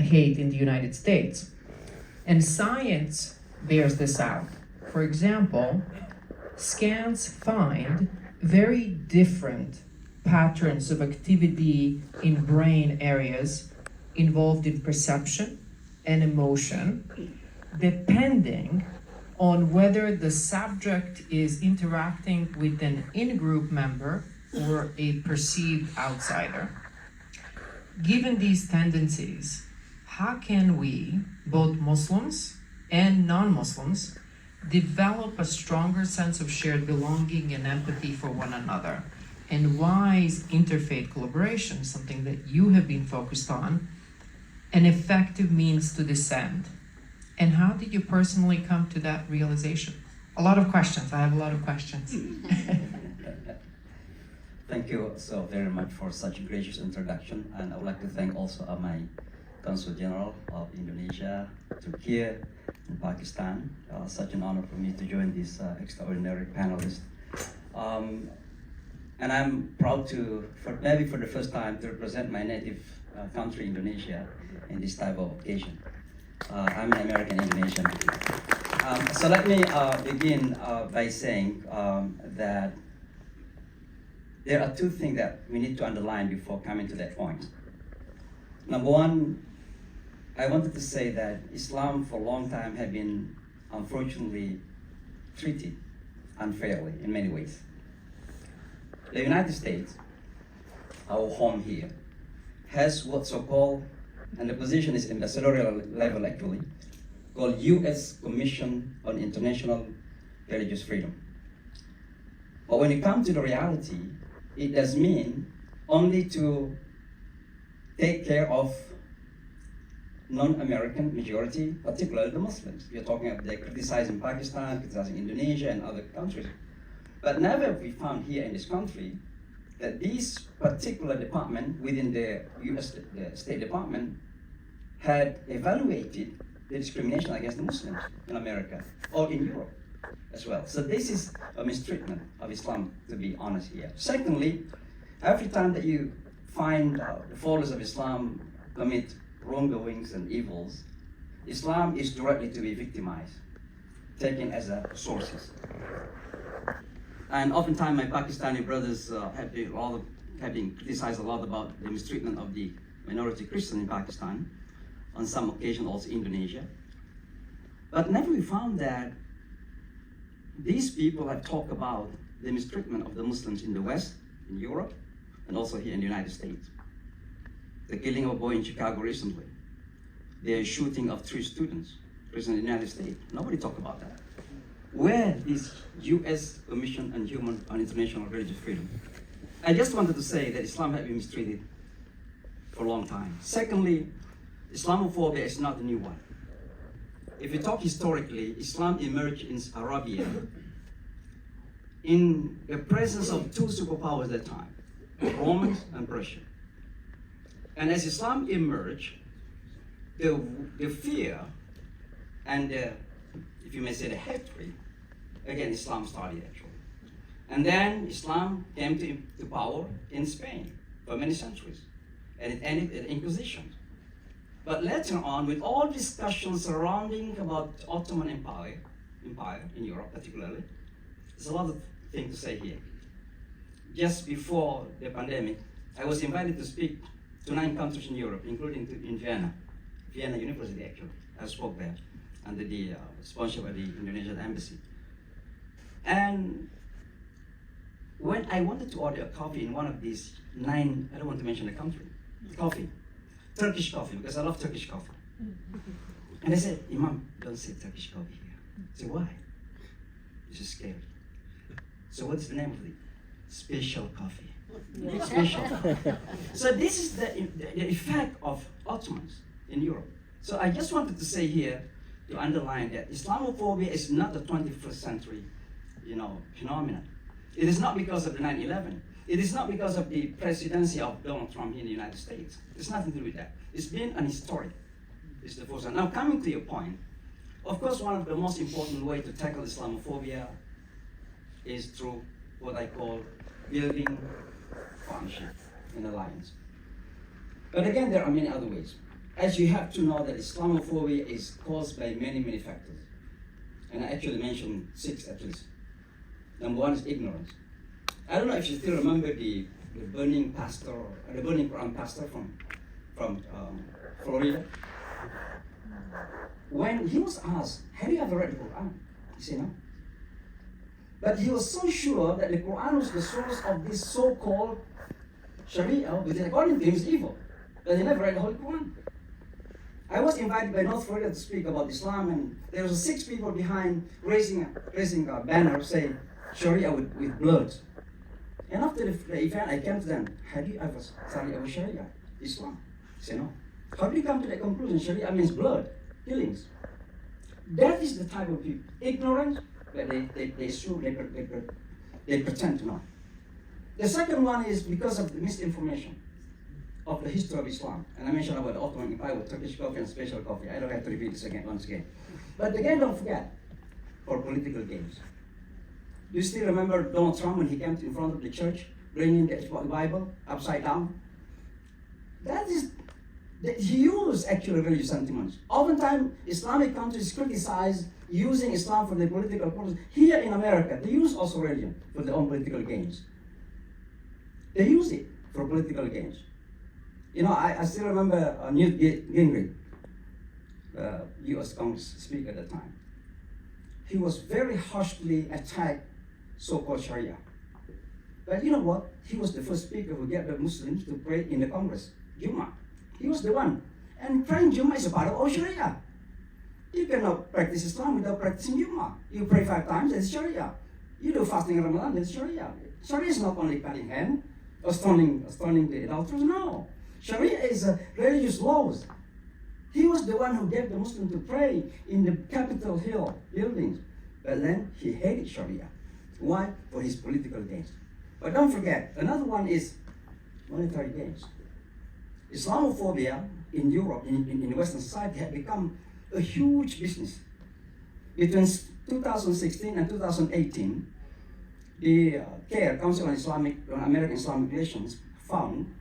hate in the United States. And science bears this out. For example, scans find very different patterns of activity in brain areas involved in perception and emotion, depending on whether the subject is interacting with an in-group member or a perceived outsider. Given these tendencies, how can we, both Muslims and non-Muslims, develop a stronger sense of shared belonging and empathy for one another? And why is interfaith collaboration, something that you have been focused on, an effective means to this end? And how did you personally come to that realization? A lot of questions. I have a lot of questions. Thank you so very much for such a gracious introduction. And I would like to thank also my Consul General of Indonesia, Turkey, and Pakistan. Such an honor for me to join this extraordinary panelists. And I'm proud to, maybe for the first time, to represent my native country, Indonesia, in this type of occasion. I'm an American Indonesian. So let me begin by saying that there are two things that we need to underline before coming to that point. Number one, I wanted to say that Islam for a long time had been unfortunately treated unfairly in many ways. The United States, our home here, has what's so-called, and the position is ambassadorial level actually, called U.S. Commission on International Religious Freedom. But when it comes to the reality, it does mean only to take care of non-American majority, particularly the Muslims. We are talking about they're criticizing Pakistan, criticizing Indonesia and other countries. But never have we found here in this country that this particular department within the US the State Department had evaluated the discrimination against the Muslims in America or in Europe as well. So this is a mistreatment of Islam, to be honest here. Secondly, every time that you find the followers of Islam commit wrongdoings and evils, Islam is directly to be victimized, taken as a sources. And oftentimes my Pakistani brothers have been criticized a lot about the mistreatment of the minority Christian in Pakistan, on some occasion also Indonesia. But never we found that these people have talked about the mistreatment of the Muslims in the West, in Europe, and also here in the United States. The killing of a boy in Chicago recently, the shooting of 3 students in the United States. Nobody talked about that. Where is U.S. Commission on International Religious Freedom? I just wanted to say that Islam has been mistreated for a long time. Secondly, Islamophobia is not a new one. If you talk historically, Islam emerged in Arabia in the presence of 2 superpowers at that time, Romans and Persia. And as Islam emerged, the fear and if you may say the hatred against Islam started actually. And then Islam came to power in Spain for many centuries, and it ended at Inquisition. But later on, with all discussions surrounding about Ottoman Empire in Europe particularly, there's a lot of things to say here. Just before the pandemic, I was invited to speak to 9 countries in Europe, including in Vienna University actually. I spoke there under the sponsorship of the Indonesian embassy. And when I wanted to order a coffee in one of these 9, I don't want to mention the country, coffee, Turkish coffee, because I love Turkish coffee. And I said, Imam, don't say Turkish coffee here. I said, why? This is scary. So what's the name of it? Special coffee. Special coffee. So this is the effect of Ottomans in Europe. So I just wanted to say here, to underline that Islamophobia is not a 21st century, phenomenon. It is not because of the 9/11. It is not because of the presidency of Donald Trump here in the United States. It's nothing to do with that. It's been an historic. It's the first one. Now coming to your point, of course, one of the most important ways to tackle Islamophobia is through what I call building partnership and alliance. But again, there are many other ways. as you have to know that Islamophobia is caused by many, many factors. And I actually mentioned 6 at least. Number 1 is ignorance. I don't know if you still remember the burning pastor, the burning Quran pastor from Florida. When he was asked, have you ever read the Quran? He said no. But he was so sure that the Quran was the source of this so-called Sharia, which according to him is evil, that he never read the Holy Quran. I was invited by North Florida to speak about Islam, and there was 6 people behind raising a banner saying Sharia with blood. And after the event, I came to them, have you ever studied about Sharia, Islam? They said no. How did you come to that conclusion? Sharia means blood, killings. That is the type of people, ignorant, but they assume, they pretend to know. The second one is because of the misinformation of the history of Islam. And I mentioned about the Ottoman Empire with Turkish coffee and special coffee. I don't have to repeat this once again. But again, don't forget, for political games. Do you still remember Donald Trump when he came in front of the church, bringing the Bible upside down? He used actually religious sentiments. Oftentimes, Islamic countries criticize using Islam for their political purposes. Here in America, they use also religion for their own political gains. They use it for political gains. You know, I still remember Newt Gingrich, U.S. Congress speaker at the time. He was very harshly attacked so-called Sharia. But you know what? He was the first speaker who got the Muslims to pray in the Congress, Jummah. He was the one. And praying Jummah is a part of all Sharia. You cannot practice Islam without practicing Jummah. You pray 5 times, that's Sharia. You do fasting in Ramadan, that's Sharia. Sharia is not only cutting hand or stoning the adulterers, no. Sharia is religious laws. He was the one who gave the Muslims to pray in the Capitol Hill buildings. But then he hated Sharia. Why? For his political gains. But don't forget, another one is monetary gains. Islamophobia in Europe, in Western society, had become a huge business. Between 2016 and 2018, the CARE, Council on American Islamic Relations, found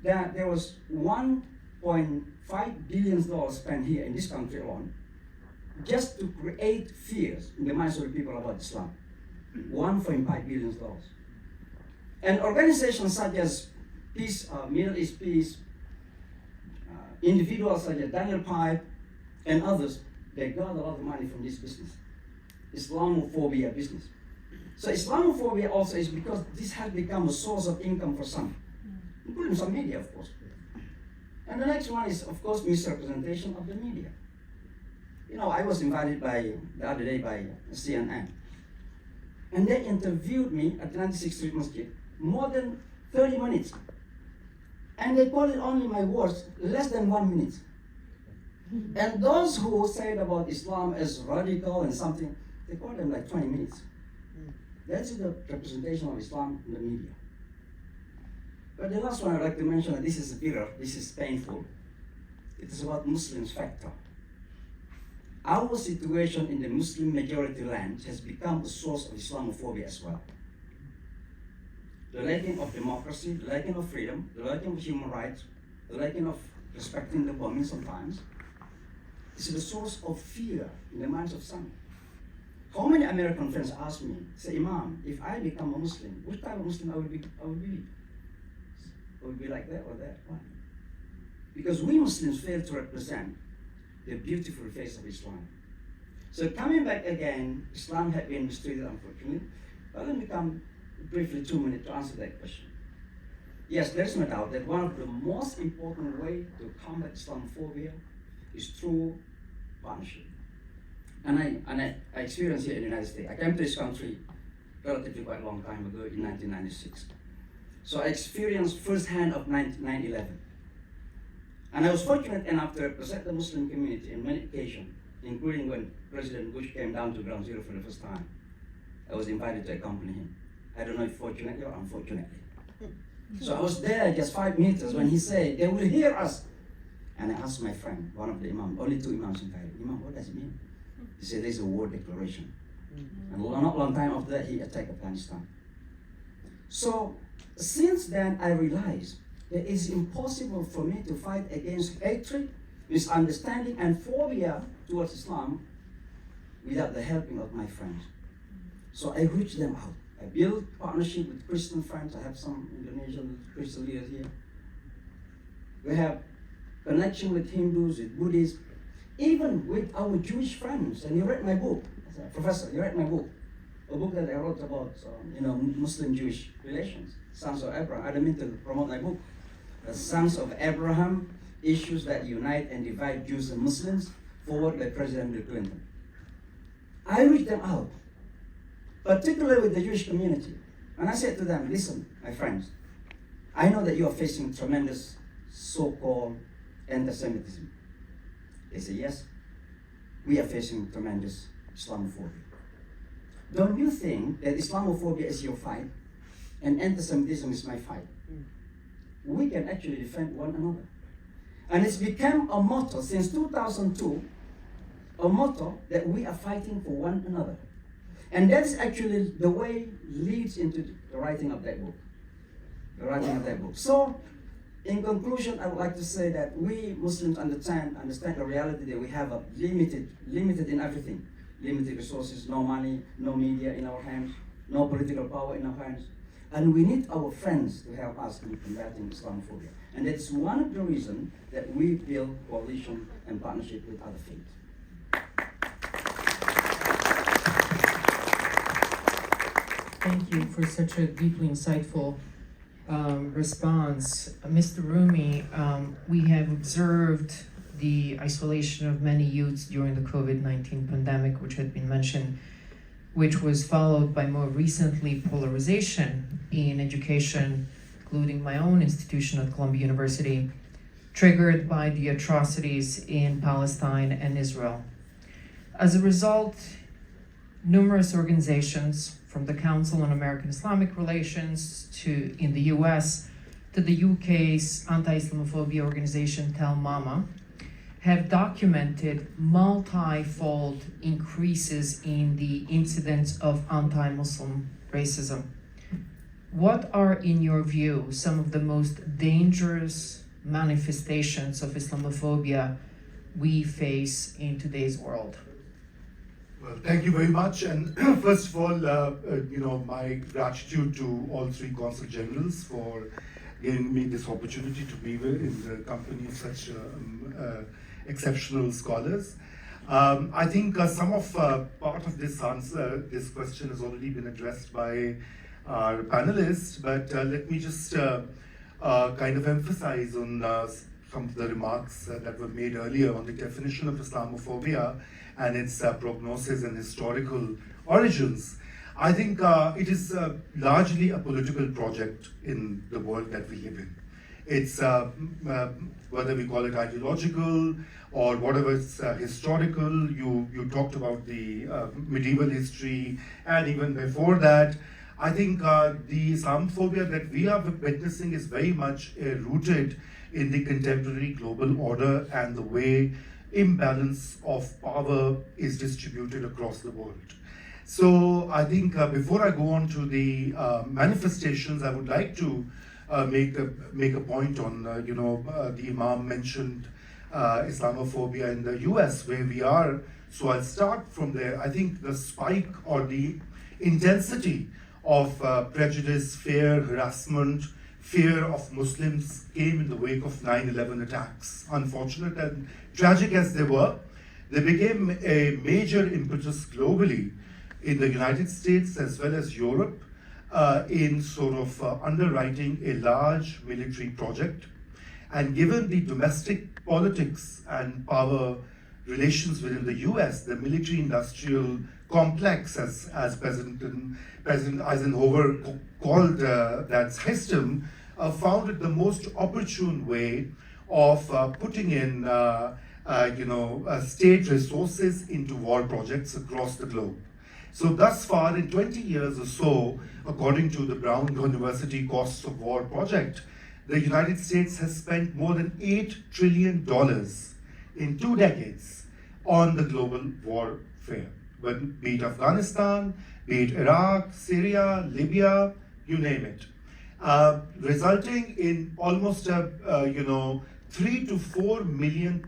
that there was $1.5 billion spent here in this country alone just to create fears in the minds of the people about Islam. $1.5 billion. And organizations such as Peace, Middle East Peace, individuals such as Daniel Pipe and others, they got a lot of money from this business, Islamophobia business. So Islamophobia also is because this has become a source of income for some, including some media, of course. And the next one is, of course, misrepresentation of the media. You know, I was invited the other day by CNN, and they interviewed me at the 96th Street Masjid more than 30 minutes. And they quoted only my words less than 1 minute. And those who said about Islam as radical and something, they quoted them like 20 minutes. That's the representation of Islam in the media. But the last one I'd like to mention, and this is bitter, this is painful. It is about Muslims factor. Our situation in the Muslim majority land has become a source of Islamophobia as well. The lacking of democracy, the lacking of freedom, the lacking of human rights, the lacking of respecting the women sometimes, is the source of fear in the minds of some. How many American friends ask me, say, Imam, if I become a Muslim, which type of Muslim I will be? I will be like that or that. Why? Because we Muslims fail to represent the beautiful face of Islam. So coming back again, Islam had been mistreated, unfortunately. But let me come briefly 2 minutes to answer that question. Yes, there's no doubt that one of the most important ways to combat Islamophobia is through partnership. And I experienced it in the United States. I came to this country relatively quite a long time ago in 1996. So I experienced firsthand of 9/11. And I was fortunate enough to represent the Muslim community in many occasions, including when President Bush came down to Ground Zero for the first time. I was invited to accompany him. I don't know if fortunately or unfortunately. So I was there just 5 meters when he said, they will hear us. And I asked my friend, one of the imams, only 2 imams in Cairo, Imam, what does it mean? He said, there's a war declaration. And not long time after that, he attacked Afghanistan. So since then, I realized that it's impossible for me to fight against hatred misunderstanding, and phobia towards Islam without the helping of my friends. So I reached them out. I built partnership with Christian friends. I have some Indonesian Christian leaders here. We have connection with Hindus, with Buddhists, even with our Jewish friends. And you read my book. I said, Professor, you read my book. A book that I wrote about Muslim-Jewish relations, Sons of Abraham. I don't mean to promote my book. The Sons of Abraham, Issues that Unite and Divide Jews and Muslims, forward by President Bill Clinton. I reached them out, particularly with the Jewish community. And I said to them, listen, my friends, I know that you are facing tremendous so-called anti-Semitism. They say, yes, we are facing tremendous Islamophobia. Don't you think that Islamophobia is your fight and anti-Semitism is my fight? We can actually defend one another. And it's become a motto since 2002, a motto that we are fighting for one another. And that's actually the way leads into the writing of that book. So, in conclusion, I would like to say that we Muslims understand the reality that we have a limited in everything. Limited resources, no money, no media in our hands, no political power in our hands. And we need our friends to help us in combating Islamophobia. And that's one of the reasons that we build coalition and partnership with other faiths. Thank you for such a deeply insightful response. Mr. Rumi, we have observed the isolation of many youths during the COVID-19 pandemic, which had been mentioned, which was followed by more recently polarization in education, including my own institution at Columbia University, triggered by the atrocities in Palestine and Israel. As a result, numerous organizations, from the Council on American Islamic Relations to in the US to the UK's anti-Islamophobia organization Tell Mama, have documented multi-fold increases in the incidence of anti-Muslim racism. What are, in your view, some of the most dangerous manifestations of Islamophobia we face in today's world? Well, thank you very much. And first of all, my gratitude to all three consul generals for giving me this opportunity to be in the company of such exceptional scholars. I think some of part of this answer, this question has already been addressed by our panelists, but let me just kind of emphasize on some of the remarks that were made earlier on the definition of Islamophobia and its prognosis and historical origins. I think it is largely a political project in the world that we live in. It's whether we call it ideological or whatever it's historical. You talked about the medieval history, and even before that. I think the Islamophobia that we are witnessing is very much rooted in the contemporary global order and the way imbalance of power is distributed across the world. So I think before I go on to the manifestations, I would like to make a point on, the Imam mentioned Islamophobia in the US, where we are. So I'll start from there. I think the spike or the intensity of prejudice, fear, harassment, fear of Muslims came in the wake of 9/11 attacks. Unfortunate and tragic as they were, they became a major impetus globally in the United States as well as Europe in sort of underwriting a large military project. And given the domestic politics and power relations within the US, the military-industrial complex, as President Eisenhower called that system, found it the most opportune way of putting in state resources into war projects across the globe. So thus far, in 20 years or so, according to the Brown University Costs of War project, the United States has spent more than $8 trillion in 2 decades on the global warfare. But be it Afghanistan, be it Iraq, Syria, Libya, you name it, resulting in almost 3 to 4 million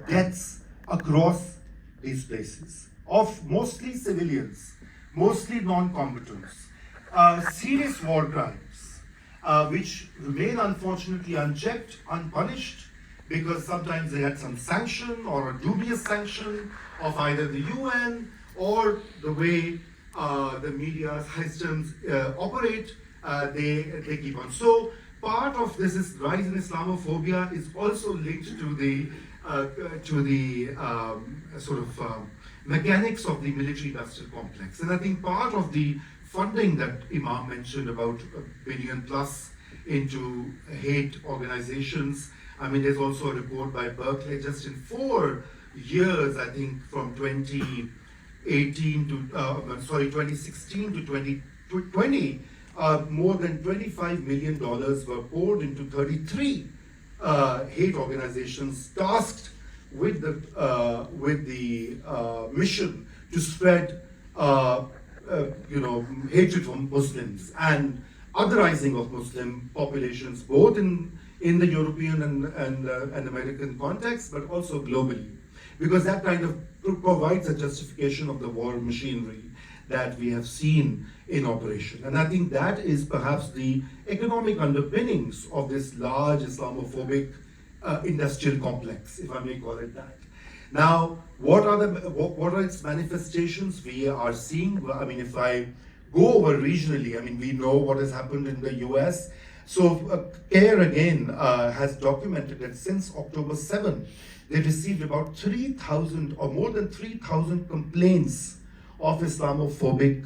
deaths across these places of mostly civilians, mostly non-combatants, serious war crimes, which remain unfortunately unchecked, unpunished, because sometimes they had some sanction or a dubious sanction of either the UN or the way the media systems operate, they keep on. So part of this is rise in Islamophobia is also linked to the mechanics of the military-industrial complex. And I think part of the funding that Imam mentioned, about $1 billion plus into hate organizations. I mean, there's also a report by Berkeley, just in 4 years, I think from 2016 to 2020, more than $25 million were poured into 33 hate organizations tasked with the mission to spread hatred for Muslims and otherizing of Muslim populations, both in the European and American context, but also globally, because that kind of provides a justification of the war machinery that we have seen in operation. And I think that is perhaps the economic underpinnings of this large Islamophobic industrial complex, if I may call it that. Now, what are its manifestations we are seeing? Well, I mean, if I go over regionally, I mean, we know what has happened in the US. So CARE again has documented that since October 7, they received about 3,000 or more than 3,000 complaints of Islamophobic